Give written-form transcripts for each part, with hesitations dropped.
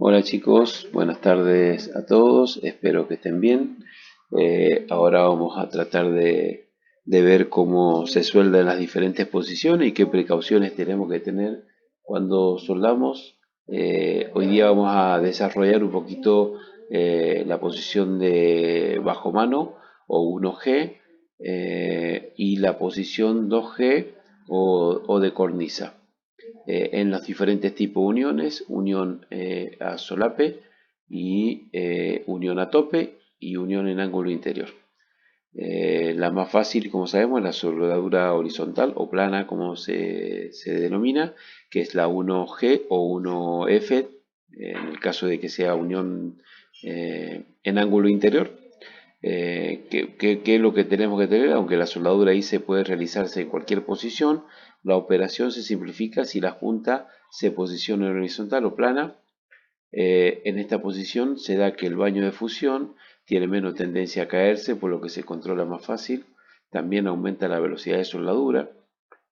Hola chicos, buenas tardes a todos, espero que estén bien. Ahora vamos a tratar de ver cómo se sueldan las diferentes posiciones y qué precauciones tenemos que tener cuando soldamos. Hoy día vamos a desarrollar un poquito la posición de bajo mano o 1G y la posición 2G o de cornisa en los diferentes tipos de uniones, unión a solape y unión a tope y unión en ángulo interior. La más fácil, como sabemos, es la soldadura horizontal o plana, como se denomina, que es la 1G o 1F, en el caso de que sea unión en ángulo interior. ¿Qué es lo que tenemos que tener? Aunque la soldadura ahí se puede realizarse en cualquier posición, la operación se simplifica si la junta se posiciona en horizontal o plana. En esta posición se da que el baño de fusión tiene menos tendencia a caerse, por lo que se controla más fácil. También aumenta la velocidad de soldadura.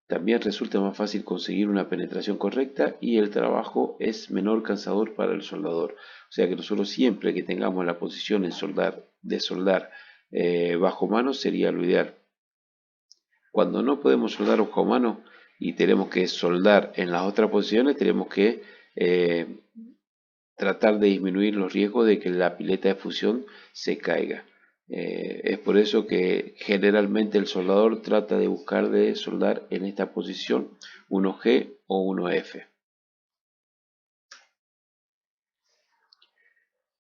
También resulta más fácil conseguir una penetración correcta y el trabajo es menor cansador para el soldador. O sea que nosotros siempre que tengamos la posición de soldar bajo mano sería lo ideal. Cuando no podemos soldar bajo mano y tenemos que soldar en las otras posiciones, tenemos que tratar de disminuir los riesgos de que la pileta de fusión se caiga. Es por eso que generalmente el soldador trata de buscar de soldar en esta posición 1G o 1F.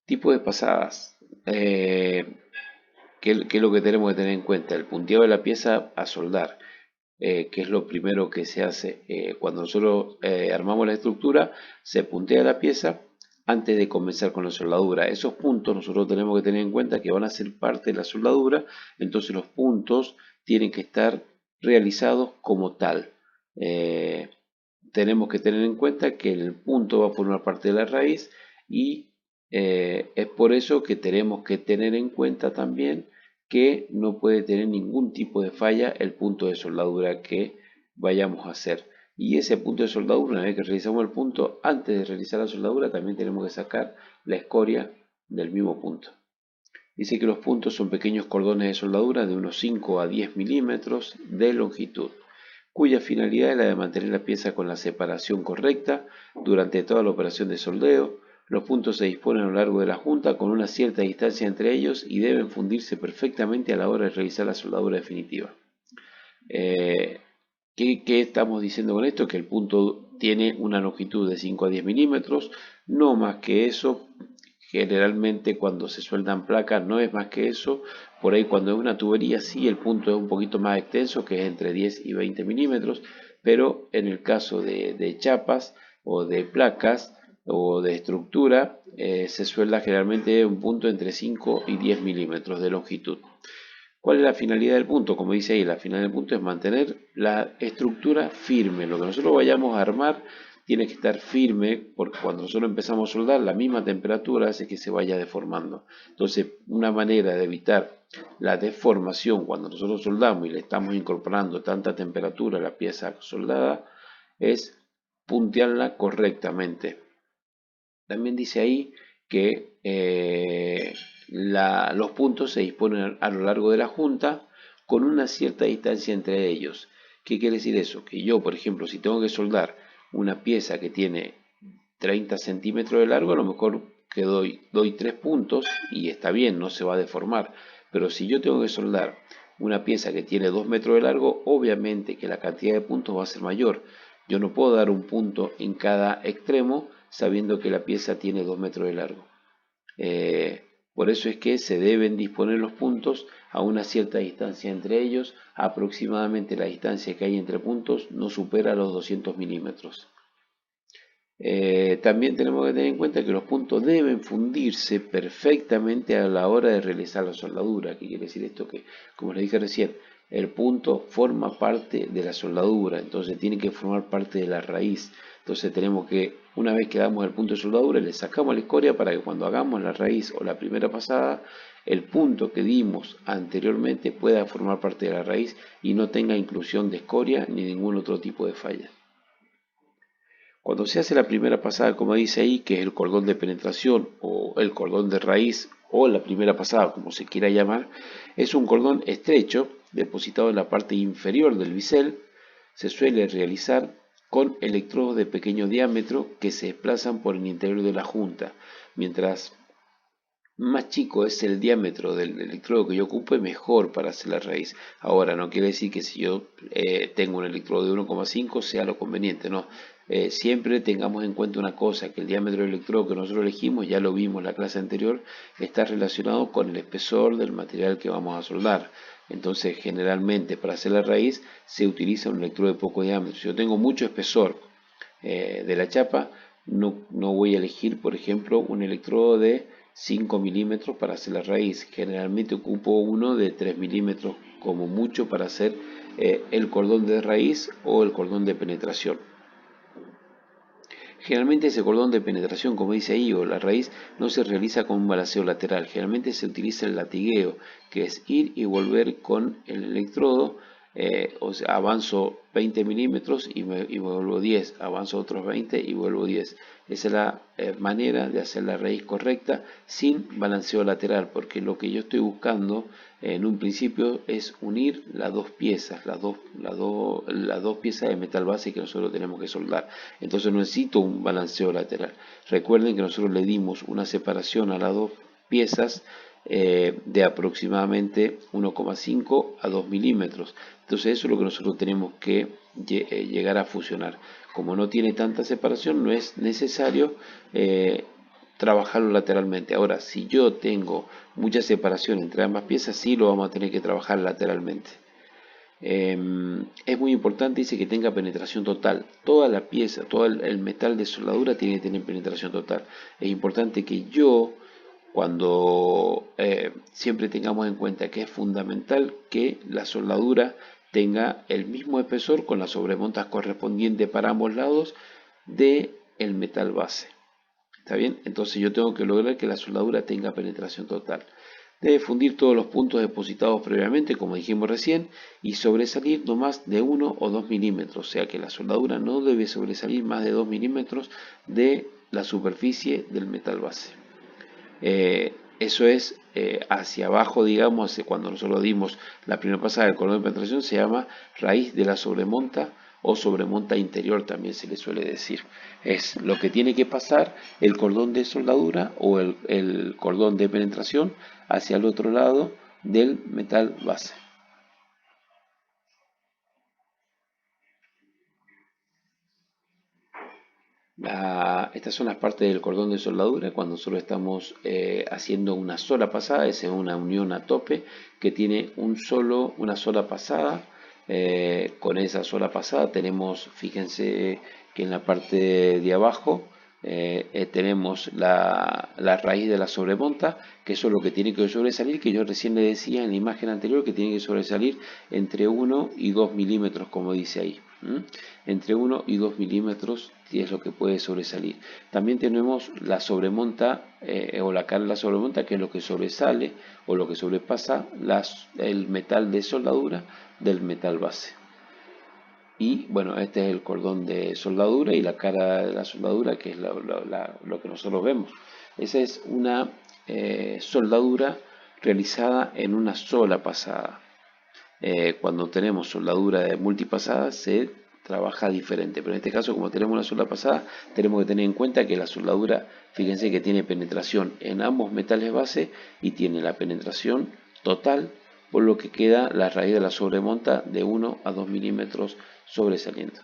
Tipo de pasadas. ¿Qué es lo que tenemos que tener en cuenta? El punteo de la pieza a soldar, que es lo primero que se hace. Cuando nosotros armamos la estructura, se puntea la pieza antes de comenzar con la soldadura. Esos puntos nosotros tenemos que tener en cuenta que van a ser parte de la soldadura, entonces los puntos tienen que estar realizados como tal. Eh, Tenemos que tener en cuenta que el punto va a formar parte de la raíz y es por eso que tenemos que tener en cuenta también que no puede tener ningún tipo de falla el punto de soldadura que vayamos a hacer. Y ese punto de soldadura, una vez que realizamos el punto, antes de realizar la soldadura, también tenemos que sacar la escoria del mismo punto. Dice que los puntos son pequeños cordones de soldadura de unos 5 a 10 milímetros de longitud, cuya finalidad es la de mantener la pieza con la separación correcta durante toda la operación de soldeo. Los puntos se disponen a lo largo de la junta con una cierta distancia entre ellos y deben fundirse perfectamente a la hora de realizar la soldadura definitiva. Eh, ¿Qué estamos diciendo con esto? Que el punto tiene una longitud de 5 a 10 milímetros, no más que eso. Generalmente cuando se sueldan placas no es más que eso. Por ahí cuando es una tubería sí el punto es un poquito más extenso, que es entre 10 y 20 milímetros, pero en el caso de chapas o de placas o de estructura se suelda generalmente un punto entre 5 y 10 milímetros de longitud. ¿Cuál es la finalidad del punto? Como dice ahí, la finalidad del punto es mantener la estructura firme. Lo que nosotros vayamos a armar tiene que estar firme, porque cuando nosotros empezamos a soldar, la misma temperatura hace que se vaya deformando. Entonces, una manera de evitar la deformación cuando nosotros soldamos y le estamos incorporando tanta temperatura a la pieza soldada es puntearla correctamente. También dice ahí que los puntos se disponen a lo largo de la junta con una cierta distancia entre ellos. ¿Qué quiere decir eso? Que yo, por ejemplo, si tengo que soldar una pieza que tiene 30 centímetros de largo, a lo mejor que doy 3 puntos y está bien, no se va a deformar. Pero si yo tengo que soldar una pieza que tiene 2 metros de largo, obviamente que la cantidad de puntos va a ser mayor. Yo no puedo dar un punto en cada extremo sabiendo que la pieza tiene 2 metros de largo. Por eso es que se deben disponer los puntos a una cierta distancia entre ellos. Aproximadamente la distancia que hay entre puntos no supera los 200 milímetros. También tenemos que tener en cuenta que los puntos deben fundirse perfectamente a la hora de realizar la soldadura. ¿Qué quiere decir esto? Que, como les dije recién, el punto forma parte de la soldadura, entonces tiene que formar parte de la raíz. Entonces tenemos que, una vez que damos el punto de soldadura, le sacamos la escoria para que cuando hagamos la raíz o la primera pasada, el punto que dimos anteriormente pueda formar parte de la raíz y no tenga inclusión de escoria ni ningún otro tipo de falla. Cuando se hace la primera pasada, como dice ahí, que es el cordón de penetración o el cordón de raíz o la primera pasada, como se quiera llamar, es un cordón estrecho depositado en la parte inferior del bisel. Se suele realizar con electrodos de pequeño diámetro que se desplazan por el interior de la junta. Mientras más chico es el diámetro del electrodo que yo ocupe, mejor para hacer la raíz. Ahora, no quiere decir que si yo tengo un electrodo de 1,5 sea lo conveniente, no. Siempre tengamos en cuenta una cosa, que el diámetro del electrodo que nosotros elegimos, ya lo vimos en la clase anterior, está relacionado con el espesor del material que vamos a soldar. Entonces, generalmente para hacer la raíz se utiliza un electrodo de poco diámetro. Si yo tengo mucho espesor de la chapa, no voy a elegir, por ejemplo, un electrodo de 5 milímetros para hacer la raíz. Generalmente ocupo uno de 3 milímetros como mucho para hacer el cordón de raíz o el cordón de penetración. Generalmente ese cordón de penetración, como dice ahí, o la raíz, no se realiza con un balanceo lateral. Generalmente se utiliza el latigueo, que es ir y volver con el electrodo. O sea, avanzo 20 milímetros y vuelvo 10, avanzo otros 20 y vuelvo 10. Esa es la manera de hacer la raíz correcta sin balanceo lateral, porque lo que yo estoy buscando en un principio es unir las dos piezas, las dos piezas de metal base que nosotros tenemos que soldar. Entonces no necesito un balanceo lateral. Recuerden que nosotros le dimos una separación a las dos piezas de aproximadamente 1,5 a 2 milímetros. Entonces eso es lo que nosotros tenemos que llegar a fusionar. Como no tiene tanta separación, no es necesario trabajarlo lateralmente. Ahora, si yo tengo mucha separación entre ambas piezas, sí lo vamos a tener que trabajar lateralmente. Es muy importante, dice, que tenga penetración total. Toda la pieza, todo el metal de soldadura tiene que tener penetración total. Es importante que cuando siempre tengamos en cuenta que es fundamental que la soldadura tenga el mismo espesor con las sobremontas correspondientes para ambos lados del metal base. ¿Está bien? Entonces yo tengo que lograr que la soldadura tenga penetración total. Debe fundir todos los puntos depositados previamente, como dijimos recién, y sobresalir no más de 1 o 2 milímetros. O sea que la soldadura no debe sobresalir más de 2 milímetros de la superficie del metal base. Eso es hacia abajo, digamos, cuando nosotros dimos la primera pasada del cordón de penetración, se llama raíz de la sobremonta o sobremonta interior, también se le suele decir. Es lo que tiene que pasar el cordón de soldadura o el cordón de penetración hacia el otro lado del metal base. Estas son las partes del cordón de soldadura cuando solo estamos haciendo una sola pasada. Esa es una unión a tope que tiene una sola pasada. Con esa sola pasada tenemos, fíjense que en la parte de abajo tenemos la raíz de la sobremonta, que eso es lo que tiene que sobresalir, que yo recién le decía en la imagen anterior que tiene que sobresalir entre 1 y 2 milímetros, como dice ahí. Entre 1 y 2 milímetros es lo que puede sobresalir. También tenemos la sobremonta o la cara de la sobremonta, que es lo que sobresale o lo que sobrepasa el metal de soldadura del metal base. Y bueno, este es el cordón de soldadura y la cara de la soldadura, que es lo que nosotros vemos. Esa es una soldadura realizada en una sola pasada. Cuando tenemos soldadura de multipasada se trabaja diferente, pero en este caso, como tenemos una sola pasada, tenemos que tener en cuenta que la soldadura, fíjense que tiene penetración en ambos metales base y tiene la penetración total, por lo que queda la raíz de la sobremonta de 1 a 2 milímetros sobresaliendo.